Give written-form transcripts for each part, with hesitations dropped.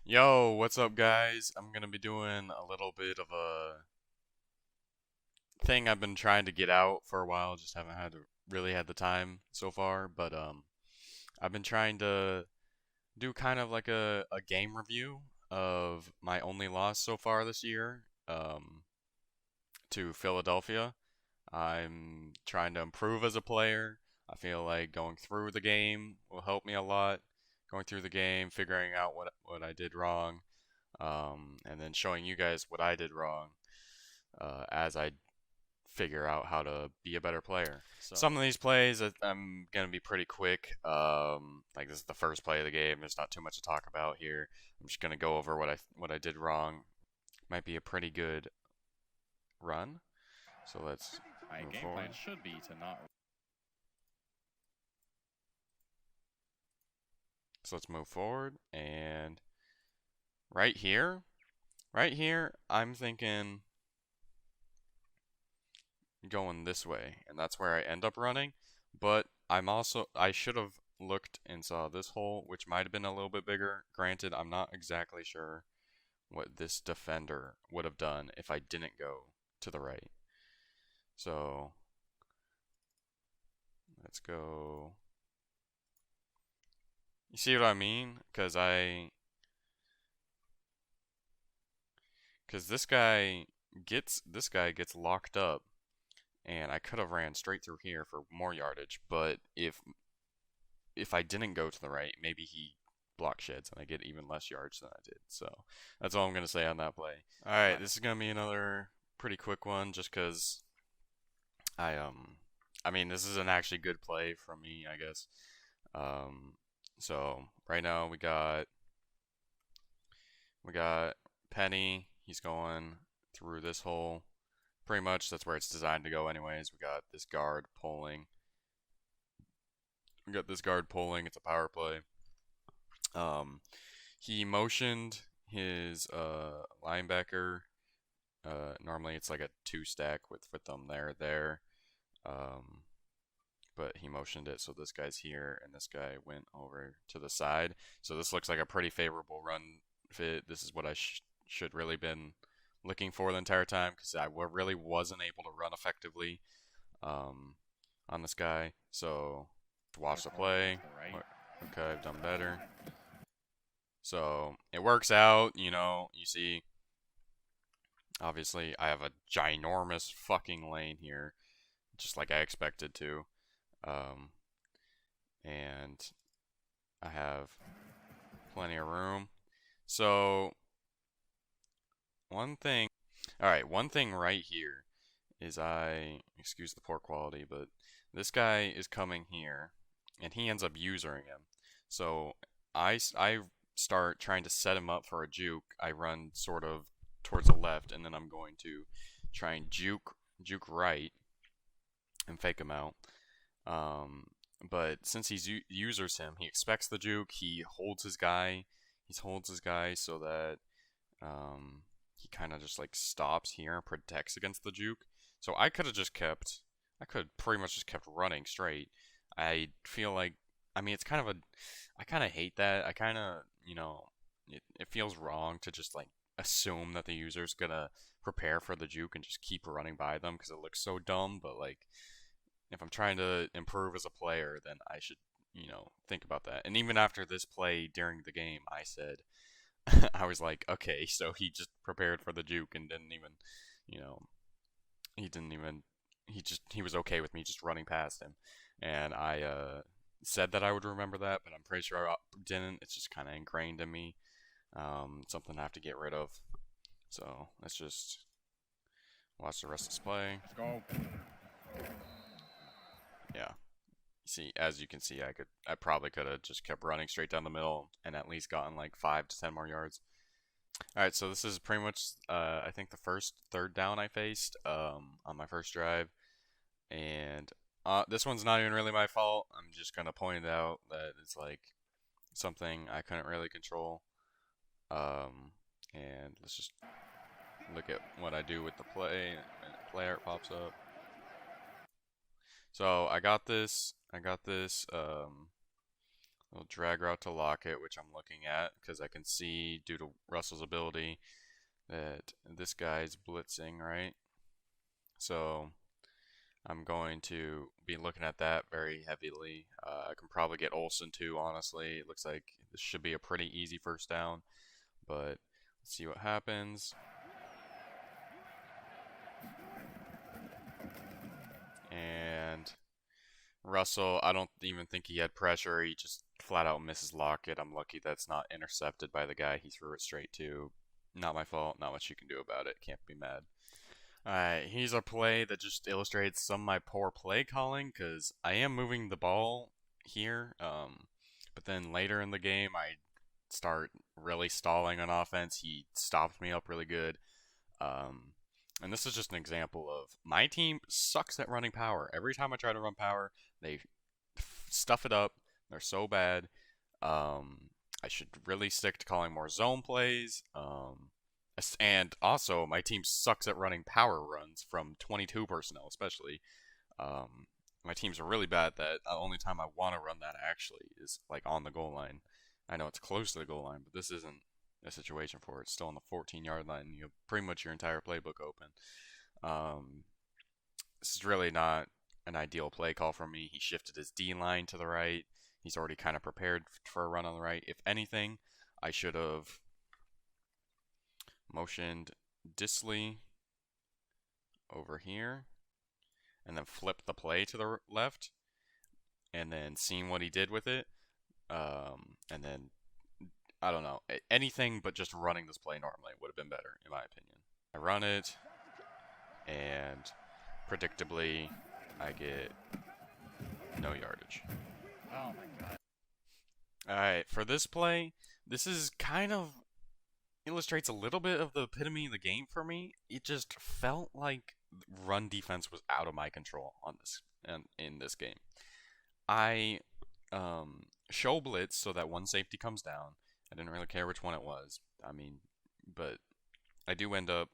Yo, what's up, guys? I'm gonna be doing a little bit of a thing I've been trying to get out for a while, just haven't really had the time so far, but I've been trying to do kind of like a game review of my only loss so far this year, to Philadelphia. I'm trying to improve as a player. I feel like going through the game will help me a lot. Going through the game, figuring out what I did wrong, and then showing you guys what I did wrong as I figure out how to be a better player. So some of these plays I'm gonna be pretty quick. Like this is the first play of the game. There's not too much to talk about here. I'm just gonna go over what I did wrong. Might be a pretty good run. So let's My move game forward. plan should be to not. So let's move forward and right here, right here, I'm thinking going this way, and that's where I end up running. But I should have looked and saw this hole, which might have been a little bit bigger. Granted, I'm not exactly sure what this defender would have done if I didn't go to the right. So let's go. You see what I mean? Because this guy gets locked up, and I could have ran straight through here for more yardage. But if I didn't go to the right, maybe he block sheds and I get even less yards than I did. So that's all I'm gonna say on that play. All right, this is gonna be another pretty quick one, just because I I mean this is an actually good play from me, I guess. Um, so right now we got Penny. He's going through this hole. Pretty much that's where it's designed to go anyways. We got this guard pulling. We got this guard pulling. It's a power play. Um, he motioned his linebacker. Normally it's like a two stack with them there. Um, but he motioned it so this guy's here and this guy went over to the side. So this looks like a pretty favorable run fit. This is what I should really been looking for the entire time because I really wasn't able to run effectively um, on this guy. So watch the play. Right. Okay, I've done better. So it works out, you see, obviously I have a ginormous fucking lane here, just like I expected to. Um, and I have plenty of room. So one thing right here is excuse the poor quality, but this guy is coming here and he ends up usering him. So I start trying to set him up for a juke. I run sort of towards the left, and then I'm going to try and juke right and fake him out. Um, but since users him, he expects the juke. He holds his guy. He holds his guy so that he kind of just like stops here and protects against the juke. So I could pretty much just kept running straight. I feel like, I mean, I kind of hate that. I kind of, it feels wrong to just like assume that the user's gonna prepare for the juke and just keep running by them because it looks so dumb. But like, if I'm trying to improve as a player, then I should, think about that. And even after this play during the game, I said, I was like, okay, so he just prepared for the juke and didn't even, you know, he didn't even, he was okay with me just running past him. And I said that I would remember that, but I'm pretty sure I didn't. It's just kind of ingrained in me. Something I have to get rid of. So let's just watch the rest of this play. Let's go. Yeah. See, as you can see, I probably could have just kept running straight down the middle and at least gotten like 5 to 10 more yards. All right, so this is pretty much, I think the first third down I faced on my first drive, and this one's not even really my fault. I'm just gonna point out that it's like something I couldn't really control. And let's just look at what I do with the play, and play art pops up. So I got this. I'll drag route to Lockett, which I'm looking at because I can see due to Russell's ability that this guy's blitzing, right? So I'm going to be looking at that very heavily. I can probably get Olsen too, honestly. It looks like this should be a pretty easy first down, but let's see what happens. And Russell, I don't even think he had pressure. He just flat out misses Lockett. I'm lucky that's not intercepted by the guy he threw it straight to. Not my fault. Not much you can do about it. Can't be mad. Alright, here's a play that just illustrates some of my poor play calling because I am moving the ball here. But then later in the game, I start really stalling on offense. He stopped me up really good. Um, and this is just an example of my team sucks at running power. Every time I try to run power, they stuff it up. They're so bad. I should really stick to calling more zone plays. And also, my team sucks at running power runs from 22 personnel, especially. My teams are really bad at that. The only time I want to run that actually is like on the goal line. I know it's close to the goal line, but this isn't a situation for it. It's still on the 14-yard line. You have pretty much your entire playbook open. Um, this is really not an ideal play call for me. He shifted his D line to the right. He's already kind of prepared for a run on the right. If anything, I should have motioned Disley over here and then flipped the play to the left and then seeing what he did with it. And then, I don't know, anything but just running this play normally would have been better, in my opinion. I run it, and predictably, I get no yardage. Oh my god. Alright, for this play, this is kind of illustrates a little bit of the epitome of the game for me. It just felt like run defense was out of my control on this in this game. I show blitz so that one safety comes down. I didn't really care which one it was. I mean, but I do end up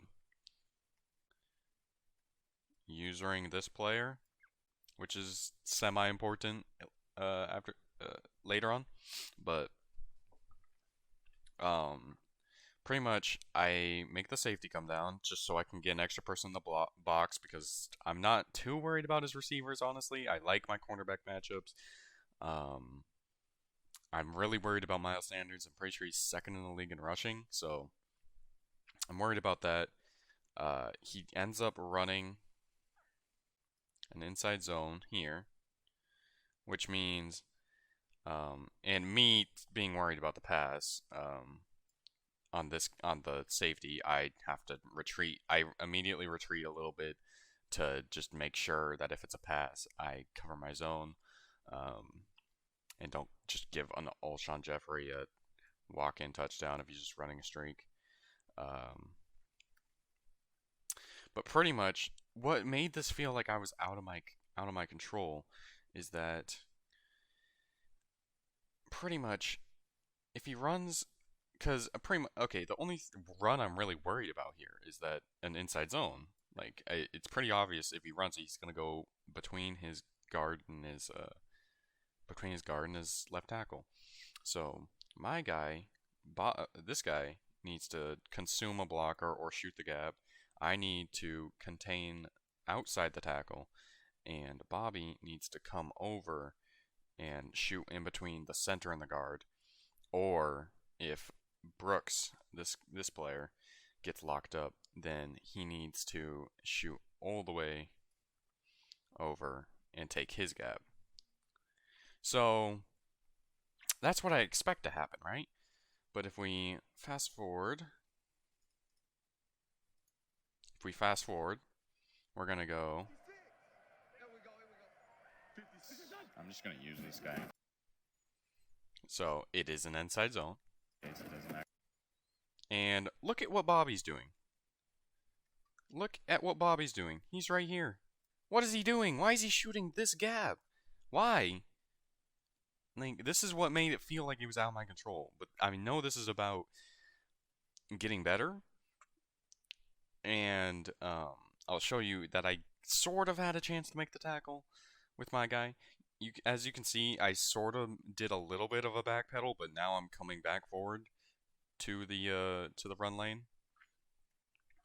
using this player, which is semi-important after later on. But pretty much I make the safety come down just so I can get an extra person in the box because I'm not too worried about his receivers, honestly. I like my cornerback matchups. I'm really worried about Miles Sanders. I'm pretty sure he's second in the league in rushing, so I'm worried about that. He ends up running an inside zone here, which means, and me being worried about the pass, on the safety, I have to retreat. I immediately retreat a little bit to just make sure that if it's a pass, I cover my zone, and don't just give an Alshon Jeffrey a walk-in touchdown if he's just running a streak. But pretty much, what made this feel like I was out of my control is that pretty much if he runs because okay, the only run I'm really worried about here is that an inside zone. Like it's pretty obvious if he runs, he's gonna go between his guard and his left tackle. So my guy, this guy needs to consume a blocker or shoot the gap. I need to contain outside the tackle, and Bobby needs to come over and shoot in between the center and the guard. Or if Brooks, this player, gets locked up, then he needs to shoot all the way over and take his gap. So that's what I expect to happen, right? But if we fast forward, we're gonna go. I'm just gonna use this guy. So it is an inside zone. Okay, so it doesn't matter. And look at what Bobby's doing. Look at what Bobby's doing. He's right here. What is he doing? Why is he shooting this gap? Why? Like, this is what made it feel like it was out of my control. But I know this is about getting better. And I'll show you that I sort of had a chance to make the tackle with my guy. as you can see, I sort of did a little bit of a backpedal, but now I'm coming back forward to the run lane.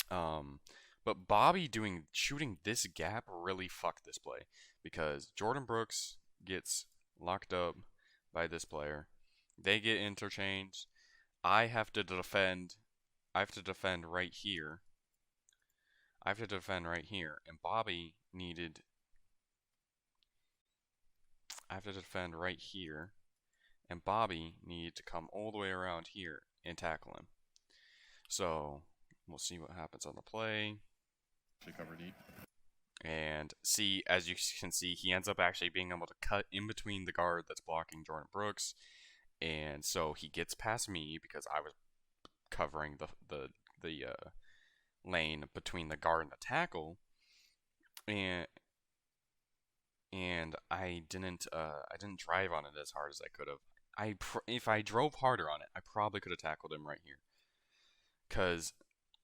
But Bobby shooting this gap really fucked this play because Jordan Brooks gets locked up by this player. They get interchanged. I have to defend. I have to defend right here. And Bobby needed. I have to defend right here, and Bobby needed to come all the way around here and tackle him. So we'll see what happens on the play. Should cover deep. And see, as you can see, he ends up actually being able to cut in between the guard that's blocking Jordan Brooks, and so he gets past me because I was covering the lane between the guard and the tackle, and I didn't drive on it as hard as I could have. If I drove harder on it, I probably could have tackled him right here, cause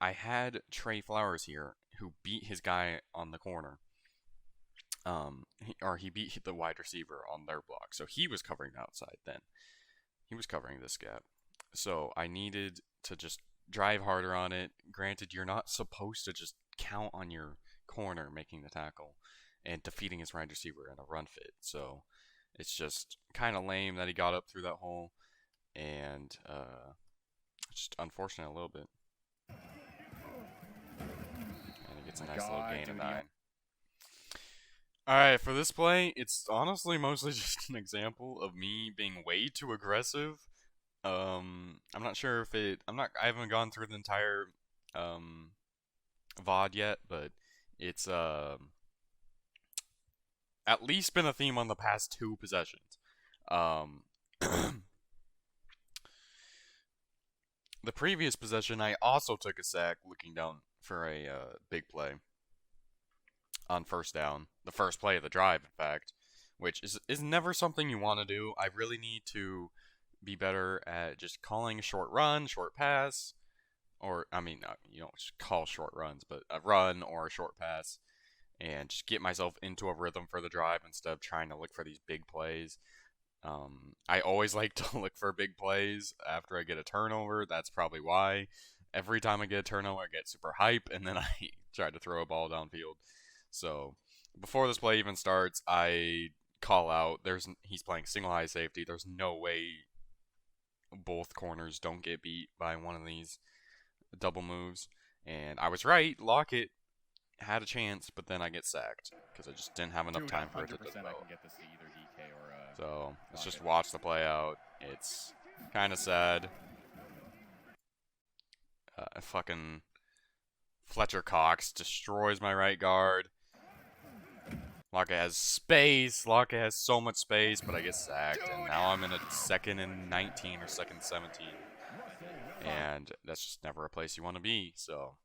I had Trey Flowers here who beat his guy on the corner. He beat the wide receiver on their block, so he was covering the outside then. He was covering this gap. So I needed to just drive harder on it. Granted, you're not supposed to just count on your corner making the tackle and defeating his wide receiver in a run fit. So it's just kind of lame that he got up through that hole, and just unfortunate a little bit. And he gets a nice little gain of 9. Alright, for this play, it's honestly mostly just an example of me being way too aggressive. I'm not sure if I haven't gone through the entire VOD yet, but it's at least been a theme on the past 2 possessions. The previous possession, I also took a sack looking down for a big play on first down. The first play of the drive, in fact, which is never something you want to do. I really need to be better at just calling a short run, short pass, or, I mean, you don't just call short runs, but a run or a short pass, and just get myself into a rhythm for the drive instead of trying to look for these big plays. I always like to look for big plays after I get a turnover. That's probably why. Every time I get a turnover, I get super hype, and then I try to throw a ball downfield. So before this play even starts, I call out. He's playing single high safety. There's no way both corners don't get beat by one of these double moves. And I was right. Lockett had a chance, but then I get sacked because I just didn't have enough time for it to develop. I can get this to either DK or so let's just watch the play out. It's kind of sad. Fucking Fletcher Cox destroys my right guard. Lockett has space. Lockett has so much space, but I get sacked. And now I'm in a 2nd and 19 or 2nd and 17. And that's just never a place you want to be. So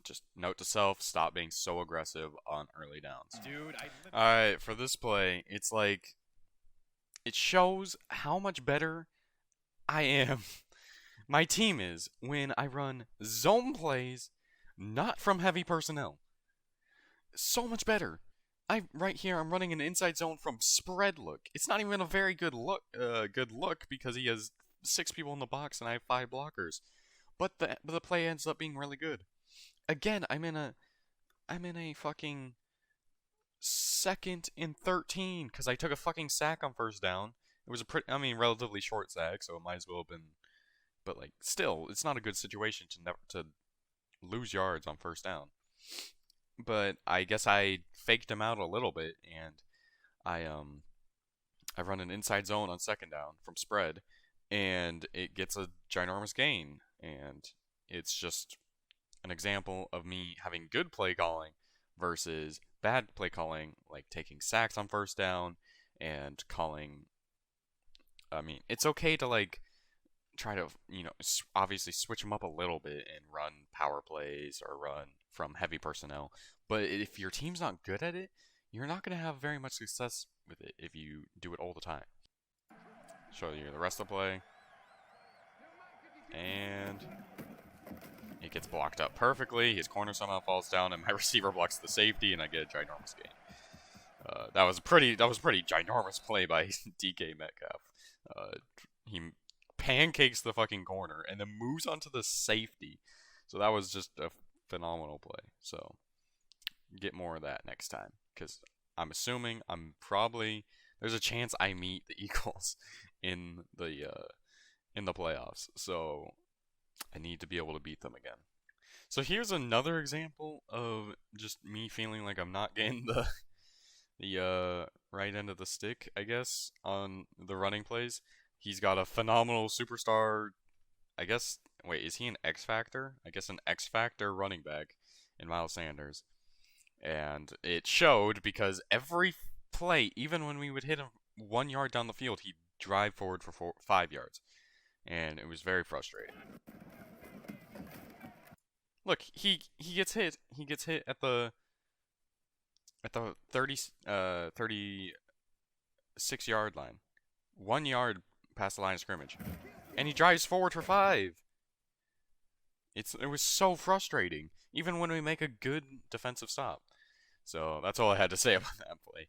just note to self, stop being so aggressive on early downs. Alright, for this play, it's like, it shows how much better I am. My team is when I run zone plays, not from heavy personnel. So much better. Right here, I'm running an inside zone from spread look. It's not even a very good look because he has 6 people in the box and I have 5 blockers. But the play ends up being really good. Again, I'm in a fucking 2nd and 13 because I took a fucking sack on first down. It was a relatively short sack, so it might as well have been. But like, still, it's not a good situation to lose yards on first down. But I guess I faked him out a little bit, and I run an inside zone on 2nd down from spread, and it gets a ginormous gain. And it's just an example of me having good play calling versus bad play calling, like taking sacks on first down and calling. I mean, it's okay to like try to, obviously switch them up a little bit and run power plays or run from heavy personnel. But if your team's not good at it, you're not going to have very much success with it if you do it all the time. Show you the rest of the play. And it gets blocked up perfectly. His corner somehow falls down, and my receiver blocks the safety, and I get a ginormous gain. that was a pretty ginormous play by DK Metcalf. Uh, he pancakes the fucking corner and then moves onto the safety. So that was just a phenomenal play. So get more of that next time, because I'm probably there's a chance I meet the Eagles in the playoffs. So I need to be able to beat them again. So here's another example of just me feeling like I'm not getting the right end of the stick, I guess, on the running plays. He's got a phenomenal superstar. I guess. Wait, is he an X Factor? I guess an X Factor running back in Miles Sanders. And it showed because every play, even when we would hit him 1 yard down the field, he'd drive forward for 5 yards. And it was very frustrating. Look, he gets hit. He gets hit at the 36-yard line. 1 yard past the line of scrimmage. And he drives forward for 5. It was so frustrating, even when we make a good defensive stop. So that's all I had to say about that play.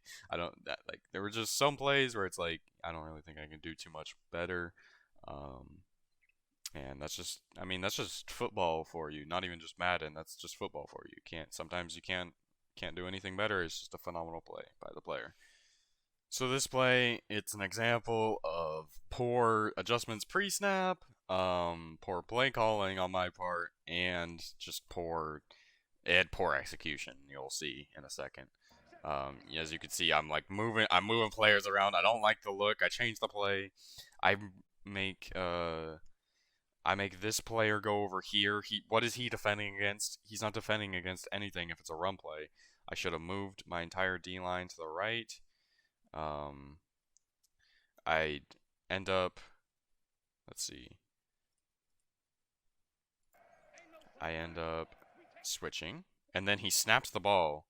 There were just some plays where it's like I don't really think I can do too much better. And that's just football for you. Not even just Madden. That's just football for you. Sometimes you can't do anything better. It's just a phenomenal play by the player. So this play, it's an example of poor adjustments pre-snap, poor play calling on my part, and just poor execution. You'll see in a second. As you can see, I'm moving players around. I don't like the look. I change the play. I make this player go over here. What is he defending against? He's not defending against anything if it's a run play. I should have moved my entire D-line to the right. I'd end up, let's see. I end up switching, and then he snaps the ball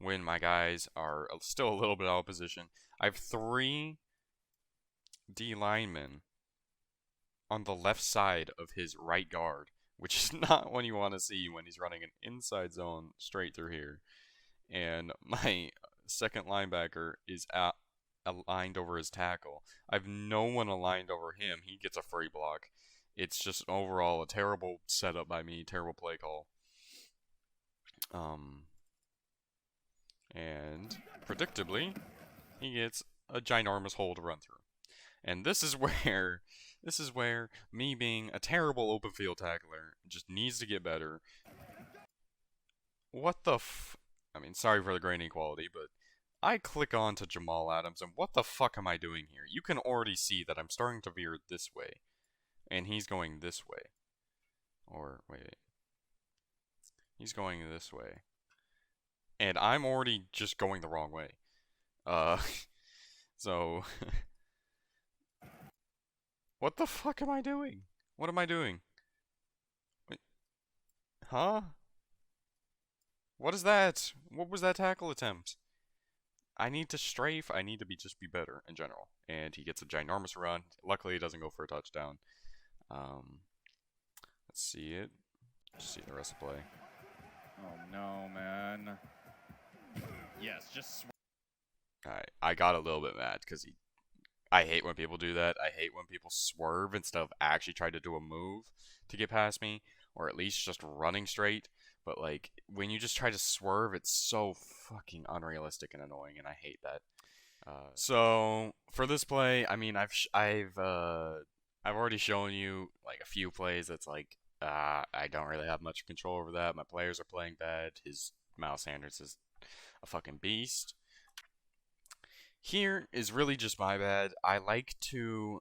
when my guys are still a little bit out of position. I have 3 D linemen on the left side of his right guard, which is not what you want to see when he's running an inside zone straight through here. And my second linebacker is aligned over his tackle. I have no one aligned over him. He gets a free block. It's just overall a terrible setup by me, terrible play call. And predictably, he gets a ginormous hole to run through. And this is where me being a terrible open field tackler just needs to get better. What the sorry for the grain equality, but I click on to Jamal Adams, and what the fuck am I doing here? You can already see that I'm starting to veer this way, and he's going this way. Or, wait. He's going this way. And I'm already just going the wrong way. So... What the fuck am I doing? What am I doing? Wait. Huh? What is that? What was that tackle attempt? I need to strafe. I need to just be better in general. And he gets a ginormous run. Luckily, he doesn't go for a touchdown. Let's see it. Just see the rest of the play. Oh no, man. Yes, just. Alright, I got a little bit mad because I hate when people do that. I hate when people swerve instead of actually try to do a move to get past me, or at least just running straight. But like when you just try to swerve, it's so fucking unrealistic and annoying, and I hate that. So for this play, I've already shown you like a few plays that's like I don't really have much control over that. My players are playing bad. Miles Sanders is a fucking beast. Here is really just my bad. I like to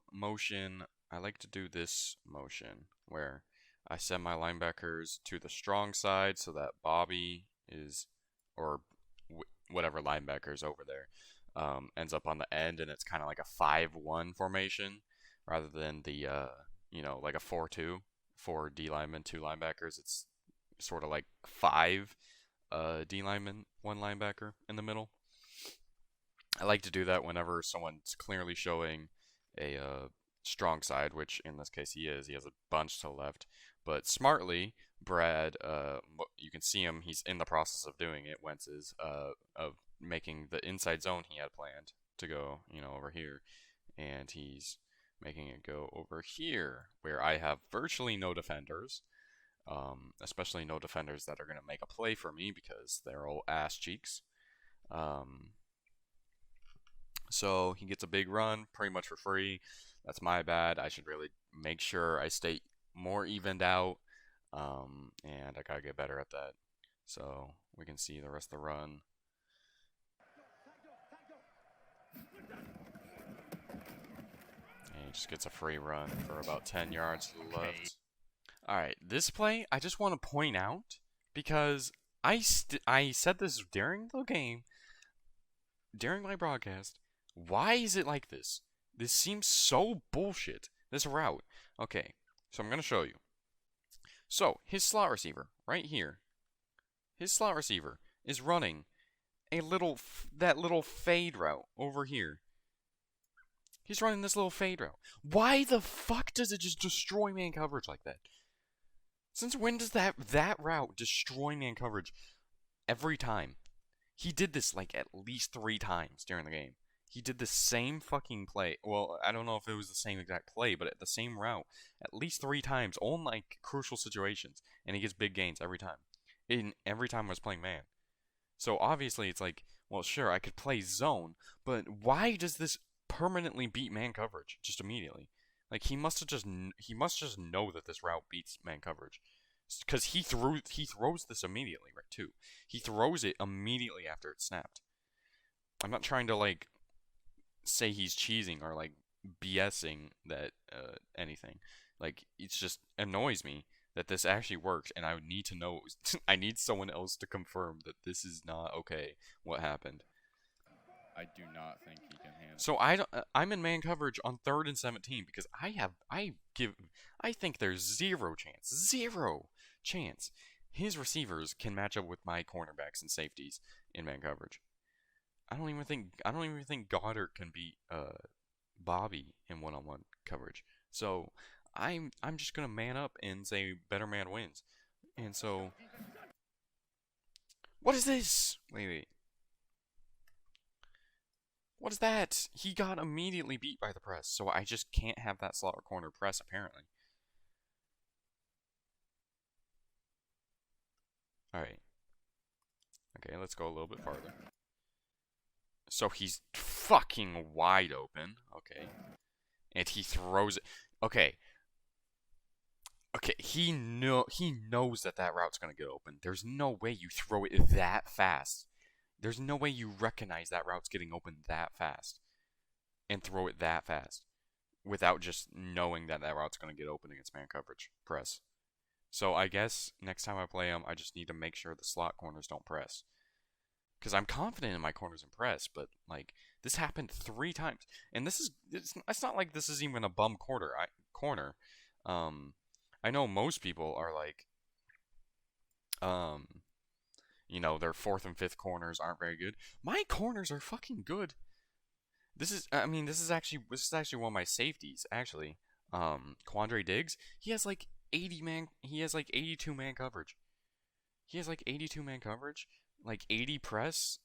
do this motion where I send my linebackers to the strong side so that Bobby or whatever linebacker is over there, ends up on the end, and it's kind of like a 5-1 formation rather than the, like a 4-2, 4 D linemen, 2 linebackers. It's sort of like 5 D linemen, 1 linebacker in the middle. I like to do that whenever someone's clearly showing a strong side, which in this case he is. He has a bunch to the left. But smartly, Brad, you can see him, he's in the process of doing it, Wentz is, of making the inside zone he had planned to go, over here, and he's making it go over here, where I have virtually no defenders, especially no defenders that are going to make a play for me because they're all ass cheeks. So he gets a big run pretty much for free. That's my bad. I should really make sure I stay more evened out, and I gotta get better at that. So we can see the rest of the run. And he just gets a free run for about 10 yards to the left. Alright, this play I just want to point out because I said this during the game, during my broadcast. Why is it like this? This seems so bullshit. This route. Okay, so I'm going to show you. So, his slot receiver, right here. His slot receiver is running that little fade route over here. He's running this little fade route. Why the fuck does it just destroy man coverage like that? Since when does that route destroy man coverage every time? He did this like at least 3 times during the game. He did the same fucking play. Well, I don't know if it was the same exact play, but at the same route at least 3 times on like crucial situations, and he gets big gains every time. Every time I was playing man. So obviously it's like, well, sure, I could play zone, but why does this permanently beat man coverage just immediately? Like he must just know that this route beats man coverage, because he throws this immediately, right? Too. He throws it immediately after it's snapped. I'm not trying to like say he's cheesing or like BSing that anything. Like it just annoys me that this actually works, and I would need to know. I need someone else to confirm that this is not okay. What happened? I do not think he can handle. So I'm in man coverage on 3rd and 17 because I think there's zero chance his receivers can match up with my cornerbacks and safeties in man coverage. I don't even think Goddard can beat Bobby in one-on-one coverage. So I'm just gonna man up and say better man wins. And so, what is this? Wait. What is that? He got immediately beat by the press, so I just can't have that slot or corner press, apparently. Alright. Okay, let's go a little bit farther. So he's fucking wide open. Okay. And he throws it. Okay. Okay, he knows that route's going to get open. There's no way you throw it that fast. There's no way you recognize that route's getting open that fast and throw it that fast without just knowing that route's going to get open against man coverage press. So I guess next time I play him, I just need to make sure the slot corners don't press. Because I'm confident in my corners and press, but like this happened 3 times, and it's not like this is even a bum corner. I know most people are like, their 4th and 5th corners aren't very good. My corners are fucking good. This is actually one of my safeties, actually. Quandre Diggs, he has like 82 man coverage. Like 80 press.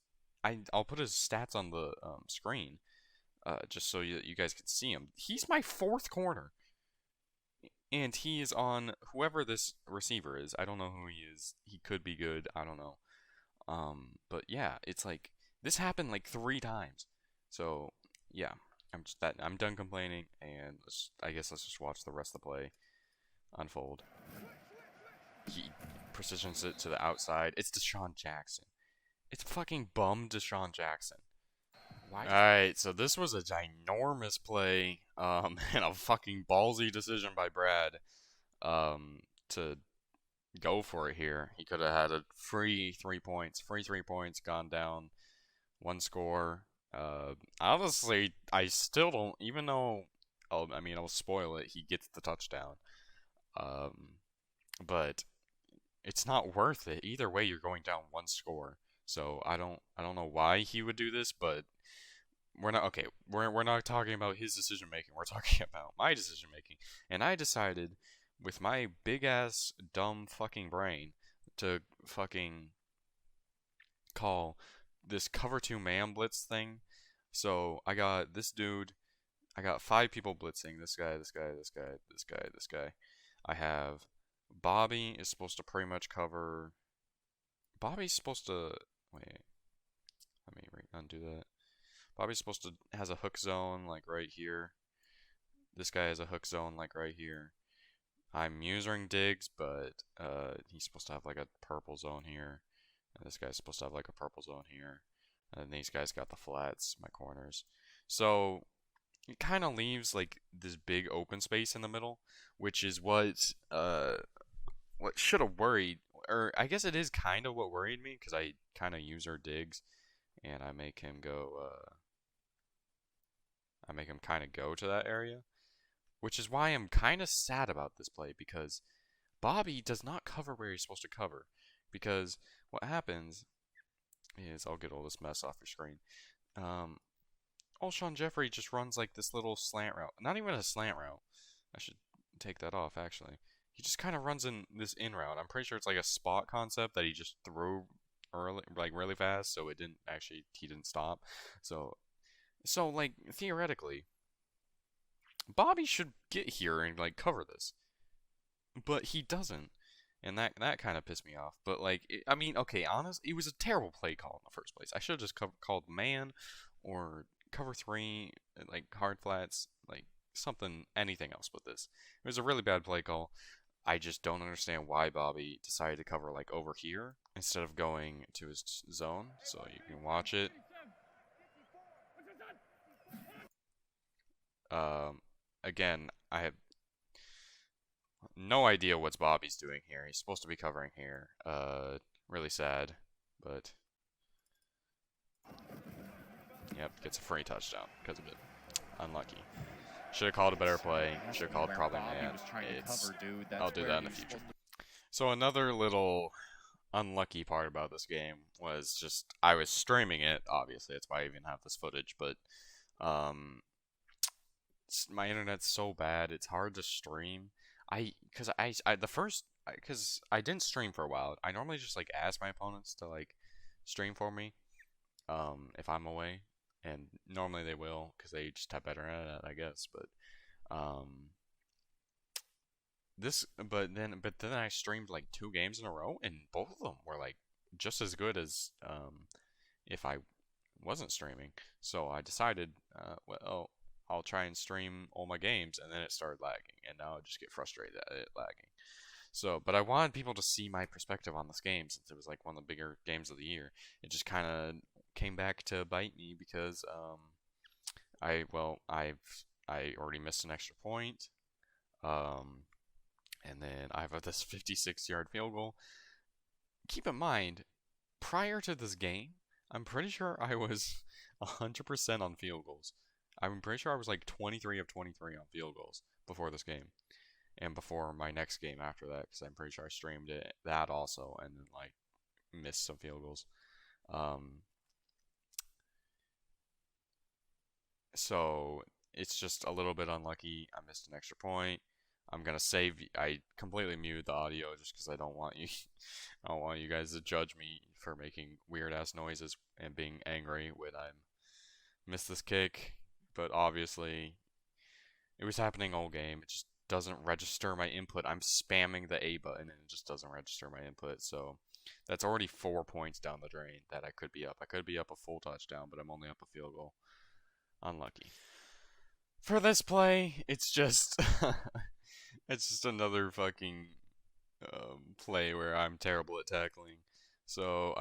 I'll put his stats on the screen, just so you guys can see him. He's my 4th corner. And he is on whoever this receiver is. I don't know who he is. He could be good. I don't know. But yeah, it's like this happened like 3 times. So yeah, I'm done complaining, and I guess let's just watch the rest of the play unfold. He precisions it to the outside. It's Deshaun Jackson. It's fucking bum Deshaun Jackson. Alright, so this was a ginormous play, and a fucking ballsy decision by Brad, to go for it here. He could have had a free 3 points, gone down 1 score. Honestly, I still don't, even though, I'll spoil it, he gets the touchdown. But it's not worth it. Either way, you're going down 1 score. So I don't know why he would do this, but we're not talking about his decision making. We're talking about my decision making. And I decided with my big ass dumb fucking brain to fucking call this cover 2 man blitz thing. So I got this dude. I got 5 people blitzing. This guy, this guy, this guy, this guy, this guy. I have Bobby is supposed to pretty much cover. Bobby's supposed to wait. Let me undo that. Bobby's supposed to has a hook zone like right here. This guy has a hook zone like right here. I'm using Diggs, but he's supposed to have like a purple zone here, and this guy's supposed to have like a purple zone here, and then these guys got the flats, my corners. So it kind of leaves like this big open space in the middle, which is what should have worried, or I guess it is kind of what worried me because I kind of use our Diggs, and I make him go. I make him kind of go to that area, which is why I'm kind of sad about this play because Bobby does not cover where he's supposed to cover. Because what happens is, I'll get all this mess off your screen. Alshon Jeffrey just runs like this little slant route. Not even a slant route. I should take that off, actually. He just kind of runs in this in route. I'm pretty sure it's like a spot concept that he just threw early, like really fast, so it didn't actually, he didn't stop. So like, theoretically, Bobby should get here and like cover this, but he doesn't, and that kind of pissed me off. But like, I mean, okay, honest, it was a terrible play call in the first place. I should have just called man or cover 3, like hard flats, like something, anything else but this. It was a really bad play call. I just don't understand why Bobby decided to cover like over here instead of going to his zone. So you can watch it. Again, I have no idea what Bobby's doing here. He's supposed to be covering here. Really sad, but yep, gets a free touchdown because of it. Unlucky. Should have called a better play. Should have called probably man. I'll do that in the future. So another little unlucky part about this game was just I was streaming it. Obviously, that's why I even have this footage. But my internet's so bad, it's hard to stream. Because I didn't stream for a while. I normally just like ask my opponents to like stream for me, if I'm away, and normally they will because they just have better internet, I guess. But but then I streamed like 2 games in a row, and both of them were like just as good as if I wasn't streaming. So I decided, well, I'll try and stream all my games, and then it started lagging, and now I just get frustrated at it lagging. So, but I wanted people to see my perspective on this game since it was like one of the bigger games of the year. It just kind of came back to bite me because I already missed an extra point, and then I have this 56-yard field goal. Keep in mind, prior to this game, I'm pretty sure I was 100% on field goals. I'm pretty sure I was like 23 of 23 on field goals before this game, and before my next game after that, because I'm pretty sure I streamed that also, and then like missed some field goals. So it's just a little bit unlucky. I missed an extra point. I'm gonna save. I completely muted the audio just because I don't want you. I don't want you guys to judge me for making weird ass noises and being angry when I missed this kick. But obviously, it was happening all game. It just doesn't register my input. I'm spamming the A button and it just doesn't register my input. So that's already 4 points down the drain that I could be up. I could be up a full touchdown, but I'm only up a field goal. Unlucky. For this play, it's just it's just another fucking play where I'm terrible at tackling. So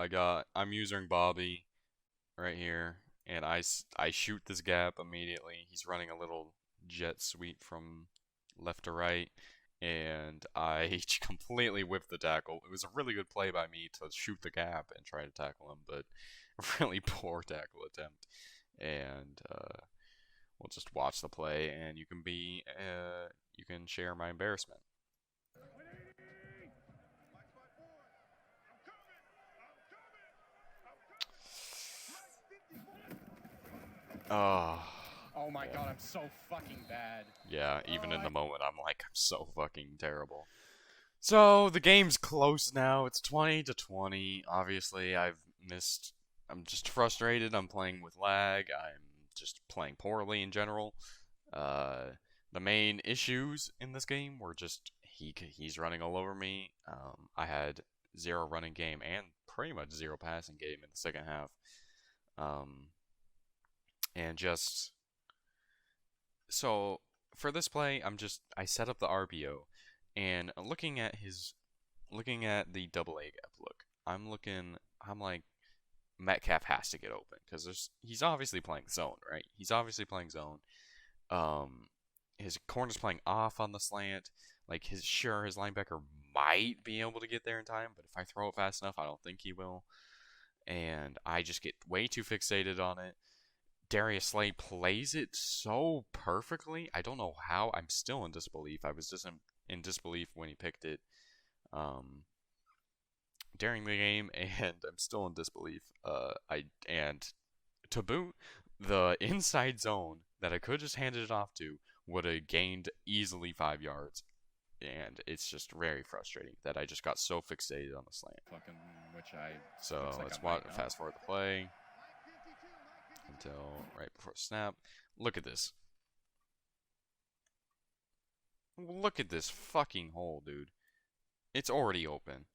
I'm using Bobby right here, and I shoot this gap immediately. He's running a little jet sweep from left to right, and I completely whipped the tackle. It was a really good play by me to shoot the gap and try to tackle him, but a really poor tackle attempt. And we'll just watch the play, and you can share my embarrassment. Oh my god, I'm so fucking bad. Yeah, even in the moment, I'm so fucking terrible. So, the game's close now. It's 20-20. Obviously, I've missed I'm just frustrated. I'm playing with lag. I'm just playing poorly in general. Uh, the main issues in this game were just he's running all over me. I had zero running game and pretty much zero passing game in the second half. Um, and just so for this play, I set up the RPO, and looking at the double A gap look. I'm like Metcalf has to get open because he's obviously playing zone, right? He's obviously playing zone. Um, his corner's playing off on the slant. Like his linebacker might be able to get there in time, but if I throw it fast enough, I don't think he will. And I just get way too fixated on it. Darius Slay plays it so perfectly. I don't know how. I'm still in disbelief. I was just in disbelief when he picked it during the game, and I'm still in disbelief. And to boot, the inside zone that I could just handed it off to would have gained easily 5 yards, and it's just very frustrating that I just got so fixated on the slant. Fucking, which I. So like let's I might know. fast forward the play until right before snap. Look at this. Look at this fucking hole, dude. It's already open.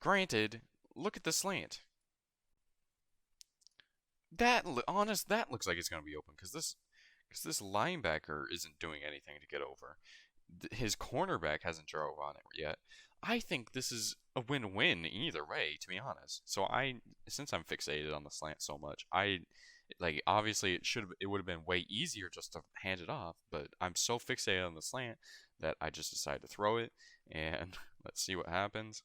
Granted, look at the slant. That looks like it's gonna be open because this linebacker isn't doing anything to get over. His cornerback hasn't drove on it yet. I think this is a win-win either way, to be honest. So since I'm fixated on the slant so much, obviously it would have been way easier just to hand it off, but I'm so fixated on the slant that I just decided to throw it, and let's see what happens.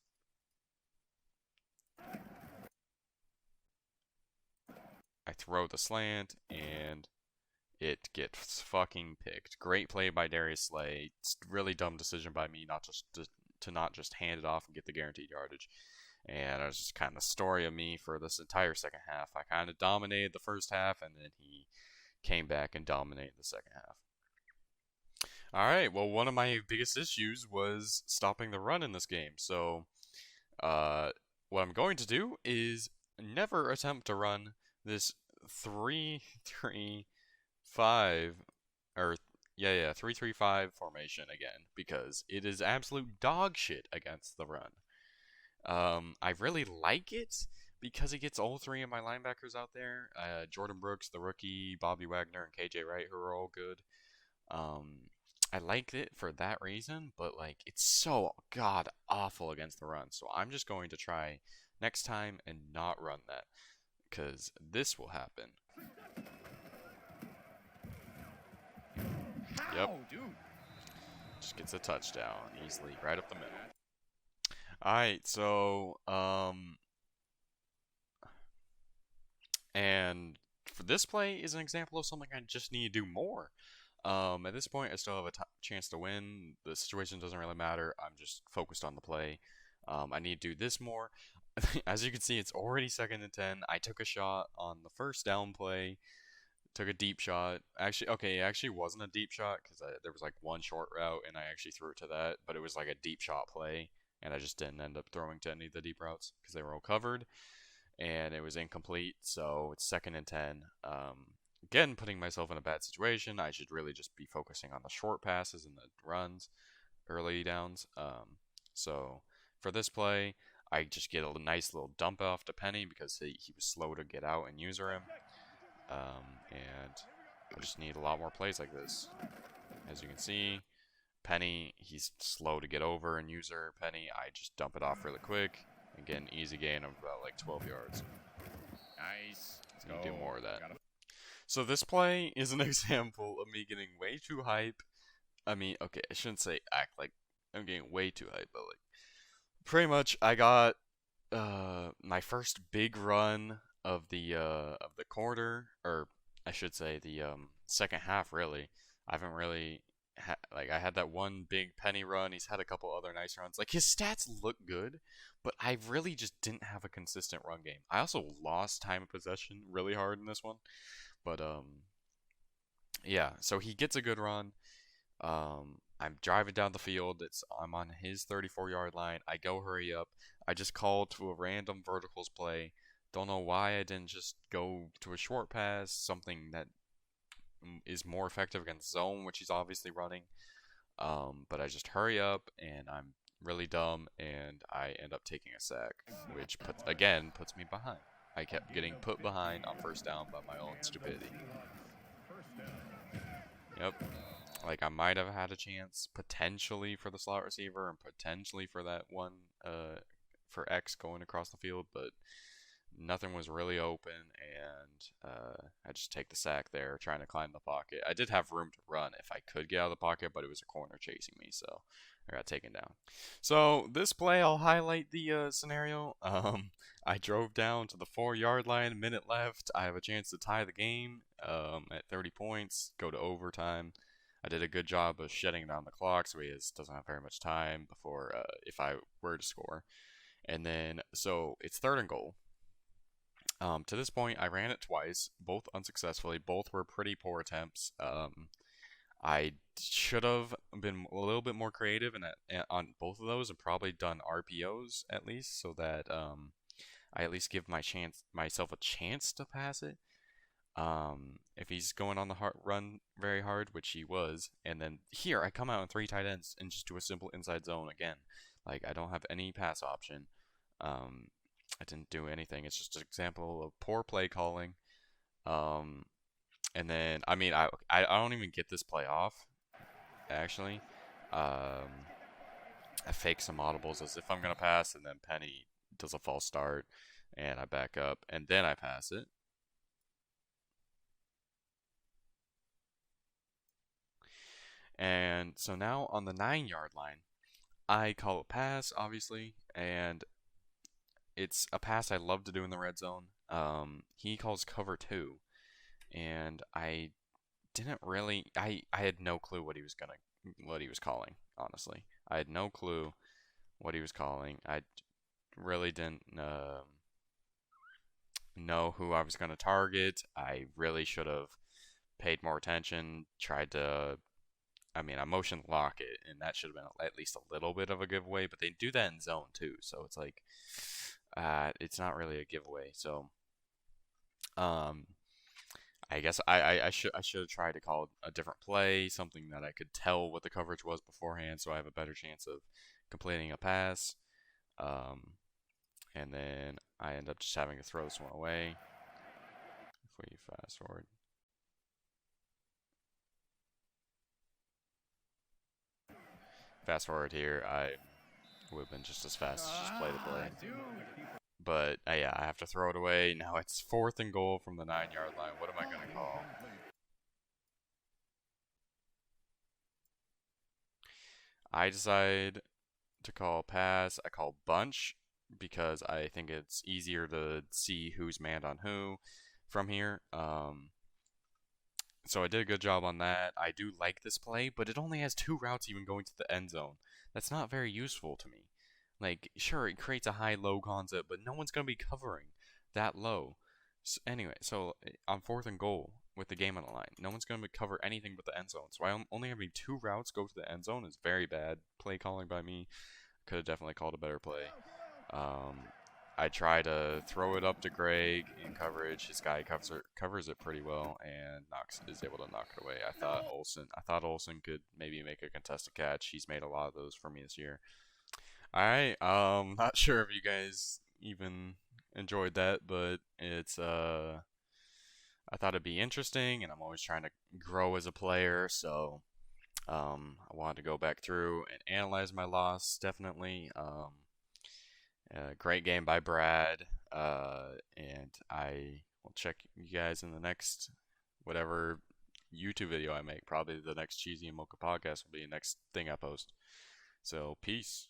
I throw the slant, and it gets fucking picked. Great play by Darius Slay. It's really dumb decision by me not just to not just hand it off and get the guaranteed yardage. And it was just kind of the story of me for this entire second half. I kind of dominated the first half, and then he came back and dominated the second half. All right, well, one of my biggest issues was stopping the run in this game. So, what I'm going to do is never attempt to run this 3-3-5 or 3-3-5 formation again because it is absolute dog shit against the run. I really like it because it gets all three of my linebackers out there. Jordan Brooks, the rookie, Bobby Wagner, and KJ Wright, who are all good. I liked it for that reason, but like it's so god awful against the run. So I'm just going to try next time and not run that because this will happen. Yep. Dude. Just gets a touchdown easily right up the middle. Alright, so and for this play is an example of something I just need to do more. At this point, I still have a chance to win. The situation doesn't really matter. I'm just focused on the play. I need to do this more. As you can see, it's already 2nd and 10. I took a shot on the first down play. Took a deep shot. Actually, okay, it actually wasn't a deep shot because there was like one short route, and I actually threw it to that. But it was like a deep shot play, and I just didn't end up throwing to any of the deep routes because they were all covered, and it was incomplete. So it's 2nd and 10. Again, putting myself in a bad situation. I should really just be focusing on the short passes and the runs, early downs. So for this play, I just get a nice little dump off to Penny because he was slow to get out and user him. And I just need a lot more plays like this. As you can see, Penny, he's slow to get over and user Penny. I just dump it off really quick and get an easy gain of about like 12 yards. Nice. Let's do more of that. So this play is an example of me getting way too hype. I mean, okay, I shouldn't say act like I'm getting way too hype, but like pretty much I got my first big run of the quarter, or I should say the second half. Really, I haven't really I had that one big Penny run. He's had a couple other nice runs. Like his stats look good, but I really just didn't have a consistent run game. I also lost time of possession really hard in this one. But yeah, so he gets a good run. I'm driving down the field. I'm on his 34-yard line. I go hurry up. I just call to a random verticals play Don't know why I didn't just go to a short pass, something that is more effective against zone, which he's obviously running. But I just hurry up, and I'm really dumb, and I end up taking a sack, which puts me behind. I kept getting put behind on first down by my own stupidity. Yep. Like, I might have had a chance potentially for the slot receiver and potentially for that one for X going across the field, but nothing was really open, and I just take the sack there, trying to climb the pocket. I did have room to run if I could get out of the pocket, but it was a corner chasing me, so I got taken down. So this play, I'll highlight the scenario. I drove down to the 4-yard line, minute left. I have a chance to tie the game at 30 points, go to overtime. I did a good job of shutting down the clock, so he doesn't have very much time before if I were to score. And then, so it's third and goal. To this point, I ran it twice, both unsuccessfully. Both were pretty poor attempts. I should have been a little bit more creative on both of those and probably done RPOs at least, so that I at least give myself a chance to pass it. If he's going on the run very hard, which he was, and then here I come out in 3 tight ends and just do a simple inside zone again. Like, I don't have any pass option. I didn't do anything. It's just an example of poor play calling. Um, and then, I mean, I don't even get this play off, actually. I fake some audibles as if I'm going to pass, and then Penny does a false start, and I back up, and then I pass it. And so now on the 9-yard line, I call a pass, obviously, and it's a pass I love to do in the red zone. He calls cover 2, and I didn't really. I had no clue what he was calling. Honestly, I had no clue what he was calling. I really didn't know who I was gonna target. I really should have paid more attention. Tried to. I mean, I motioned lock it, and that should have been at least a little bit of a giveaway. But they do that in zone too, so it's like, it's not really a giveaway. So, um, I guess I should have tried to call a different play, something that I could tell what the coverage was beforehand, so I have a better chance of completing a pass. Um, and then I end up just having to throw this one away. If we fast forward, here, I would have been just as fast as just play the play. But yeah, I have to throw it away. Now it's 4th and goal from the 9-yard line. What am I gonna call? I decide to call pass. I call bunch because I think it's easier to see who's manned on who from here. So I did a good job on that. I do like this play, but it only has 2 routes even going to the end zone. That's not very useful to me. Like, sure, it creates a high-low concept, but no one's going to be covering that low. So anyway, so on 4th and goal with the game on the line, no one's going to cover anything but the end zone. So I'm only having 2 routes go to the end zone is very bad play calling by me. Could have definitely called a better play. I try to throw it up to Greg in coverage. His guy covers it pretty well and is able to knock it away. I thought Olsen could maybe make a contested catch. He's made a lot of those for me this year. All right. Not sure if you guys even enjoyed that, but it's I thought it'd be interesting, and I'm always trying to grow as a player, so I wanted to go back through and analyze my loss. Definitely. Great game by Brad, and I will check you guys in the next whatever YouTube video I make. Probably the next Cheesy and Mocha podcast will be the next thing I post. So, peace.